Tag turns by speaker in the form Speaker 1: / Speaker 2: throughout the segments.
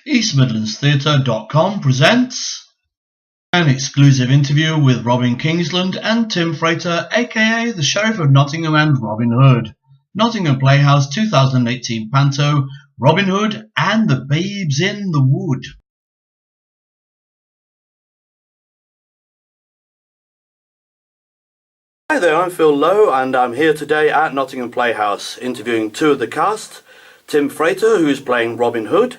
Speaker 1: EastMidlandsTheatre.com presents an exclusive interview with Robin Kingsland and Tim Frater, aka the Sheriff of Nottingham and Robin Hood. Nottingham Playhouse 2018 Panto, Robin Hood and the Babes in the Wood.
Speaker 2: Hi there, I'm Phil Lowe and I'm here today at Nottingham Playhouse interviewing two of the cast, Tim Frater, who's playing Robin Hood,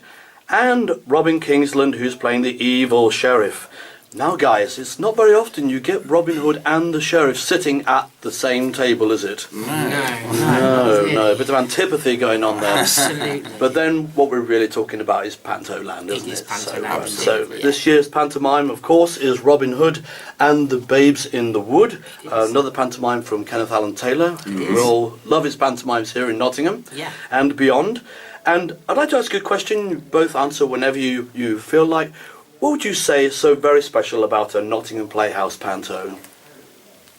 Speaker 2: and Robin Kingsland, who's playing the evil sheriff. Now guys, it's not very often you get Robin Hood and the sheriff sitting at the same table, is it? No, a bit of antipathy going on there.
Speaker 3: Absolutely.
Speaker 2: But then what we're really talking about is Panto Land, isn't it?
Speaker 3: It is Panto
Speaker 2: So,
Speaker 3: Land,
Speaker 2: so this year's pantomime, of course, is Robin Hood and the Babes in the Wood, another pantomime from Kenneth Alan Taylor. We all love his pantomimes here in Nottingham and beyond. And I'd like to ask you a question, you both answer whenever you feel like. What would you say is so very special about a Nottingham Playhouse panto?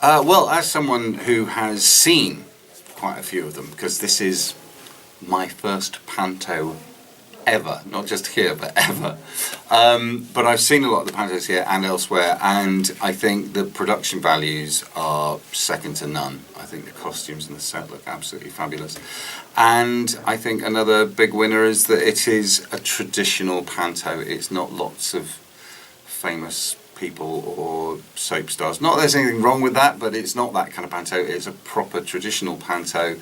Speaker 4: Well, as someone who has seen quite a few of them, because this is my first panto ever, not just here, but ever. But I've seen a lot of the pantos here and elsewhere, and I think the production values are second to none. I think the costumes and the set look absolutely fabulous. And I think another big winner is that it is a traditional panto. It's not lots of famous people or soap stars. Not that there's anything wrong with that, but it's not that kind of panto. It's a proper traditional panto.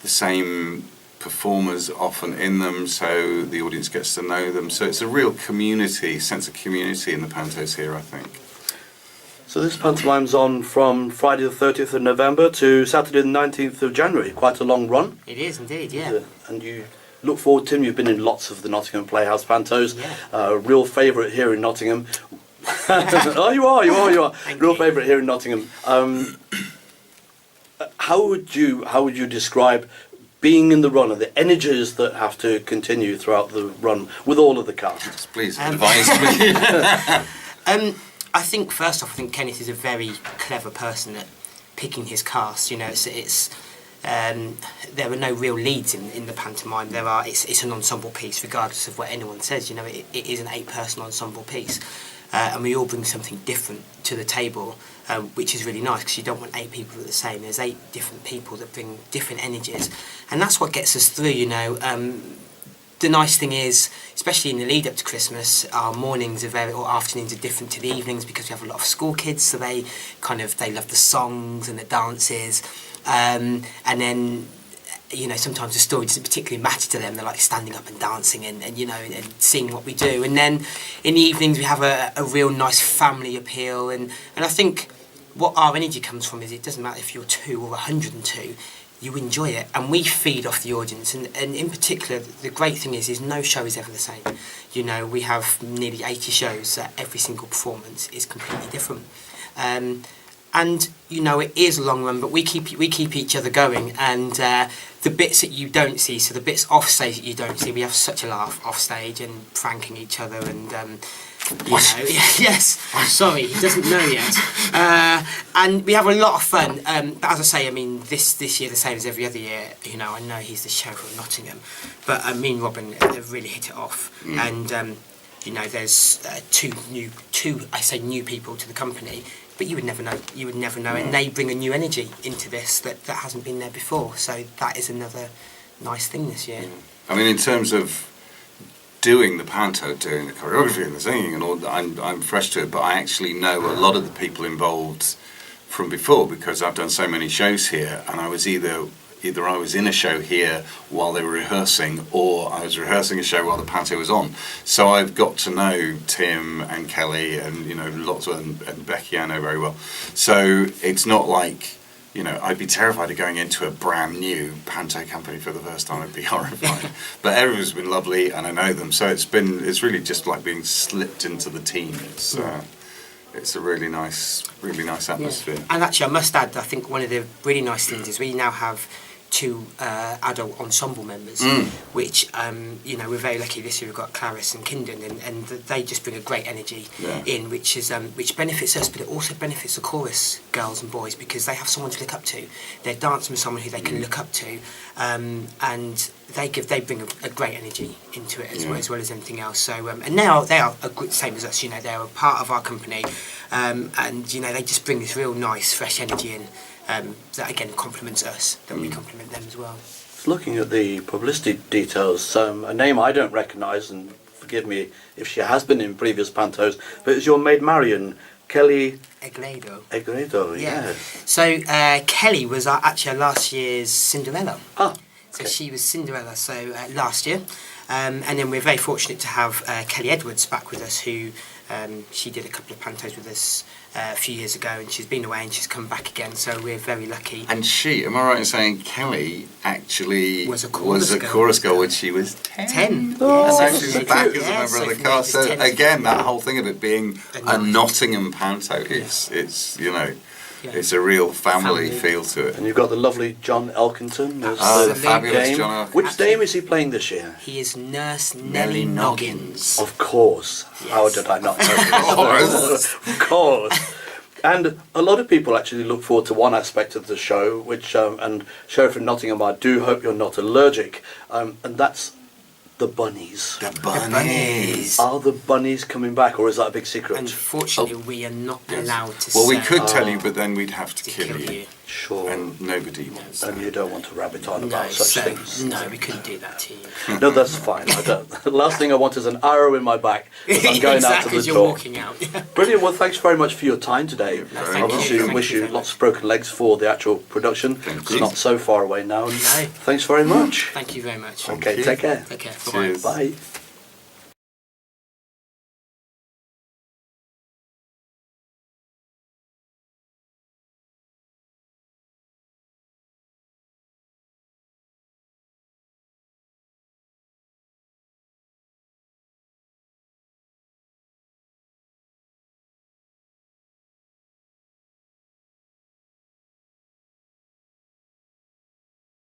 Speaker 4: The same performers often in them, so the audience gets to know them. So it's a real community, sense of community in the pantos here, I think.
Speaker 2: So this pantomime's on from Friday the 30th of November to Saturday the 19th of January. Quite a long run.
Speaker 3: It is indeed, yeah.
Speaker 2: And you look forward, Tim, you've been in lots of the Nottingham Playhouse pantos. Real favourite here in Nottingham. Oh, you are. Real favourite here in Nottingham. How would you describe being in the run and the energies that have to continue throughout the run with all of the cast?
Speaker 4: Yes, please advise me.
Speaker 3: I think first off, I think Kenneth is a very clever person at picking his cast. You know, there are no real leads in the pantomime. It's an ensemble piece, regardless of what anyone says. You know, it is an 8-person ensemble piece, and we all bring something different to the table, which is really nice because you don't want 8 people that are the same. There's 8 different people that bring different energies, and that's what gets us through. You know. The nice thing is, especially in the lead up to Christmas, our mornings or afternoons are different to the evenings because we have a lot of school kids, so they love the songs and the dances, and then, you know, sometimes the story doesn't particularly matter to them. They're like standing up and dancing and you know, and seeing what we do. And then in the evenings we have a real nice family appeal, and I think what our energy comes from is it doesn't matter if you're 2 or 102. You enjoy it, and we feed off the audience, and in particular the great thing is no show is ever the same. You know, we have nearly 80 shows that every single performance is completely different, and you know, it is a long run, but we keep each other going, and the bits that you don't see, so the bits off stage that you don't see, we have such a laugh off stage and pranking each other, and you know, yes, sorry, he doesn't know yet. And we have a lot of fun. But as I say, I mean, this year the same as every other year. You know, I know he's the Sheriff of Nottingham, but me and Robin have really hit it off. And you know, there's two new people to the company, but you would never know. You would never know, and they bring a new energy into this that hasn't been there before. So that is another nice thing this year.
Speaker 4: I mean, in terms of doing the panto, doing the choreography and the singing and all that, I'm fresh to it, but I actually know a lot of the people involved from before because I've done so many shows here, and I was either I was in a show here while they were rehearsing, or I was rehearsing a show while the panto was on. So I've got to know Tim and Kelly and, you know, lots of them, and Becky I know very well. So it's not like, you know, I'd be terrified of going into a brand new panto company for the first time. I'd be horrified. But everyone's been lovely, and I know them. So it's really just like being slipped into the team. It's a really nice atmosphere.
Speaker 3: And actually, I must add, I think one of the really nice things is we now have two adult ensemble members, which we're very lucky this year. We've got Clarice and Kindon, and they just bring a great energy in, which benefits us, but it also benefits the chorus girls and boys because they have someone to look up to. They're dancing with someone who they can look up to, and they bring a great energy into it as well as anything else. So and now they are same as us. They're a part of our company, and they just bring this real nice fresh energy in. That again complements us, that we compliment them as well.
Speaker 2: Looking at the publicity details, a name I don't recognise, and forgive me if she has been in previous pantos, but it's your maid Marion, Kelly Egredo, yes.
Speaker 3: So Kelly was actually last year's Cinderella.
Speaker 2: Ah, okay.
Speaker 3: So she was Cinderella last year, and then we're very fortunate to have Kelly Edwards back with us, who she did a couple of pantos with us a few years ago, and she's been away and she's come back again, so we're very lucky.
Speaker 4: And am I right in saying Kelly actually
Speaker 3: was a chorus
Speaker 4: girl when she was 10?
Speaker 2: Oh,
Speaker 4: and she's back as a member of the cast. So again, that whole thing of it being a Nottingham panto, it's it's a real family feel to it.
Speaker 2: And you've got the lovely John Elkington as
Speaker 4: the fabulous
Speaker 2: Dame.
Speaker 4: John Elkington.
Speaker 2: Which Dame is he playing this year?
Speaker 3: He is Nurse Nellie Noggins.
Speaker 2: Of course. Yes. How did I not know? Of course. And a lot of people actually look forward to one aspect of the show, which, and Sheriff of Nottingham, I do hope you're not allergic, and that's the bunnies.
Speaker 4: The bunnies.
Speaker 2: Are the bunnies coming back, or is that a big secret?
Speaker 3: Unfortunately, we are not allowed to
Speaker 4: Well,
Speaker 3: say.
Speaker 4: we could tell you, but then we'd have to kill you.
Speaker 2: Sure.
Speaker 4: And nobody wants that.
Speaker 2: And you don't want to rabbit on about such things.
Speaker 3: No, we couldn't do that to you.
Speaker 2: No, that's fine. I don't. The last thing I want is an arrow in my back as I'm going out to the
Speaker 3: you're
Speaker 2: door.
Speaker 3: walking out.
Speaker 2: Brilliant. Well, thanks very much for your time today.
Speaker 3: Thank
Speaker 2: Obviously,
Speaker 3: you.
Speaker 2: wish you lots of broken legs for the actual production. It's not so far away now.
Speaker 3: No.
Speaker 2: Thanks very much.
Speaker 3: Thank you very much.
Speaker 2: Okay, take care.
Speaker 3: Take care.
Speaker 4: Cheers.
Speaker 2: Bye.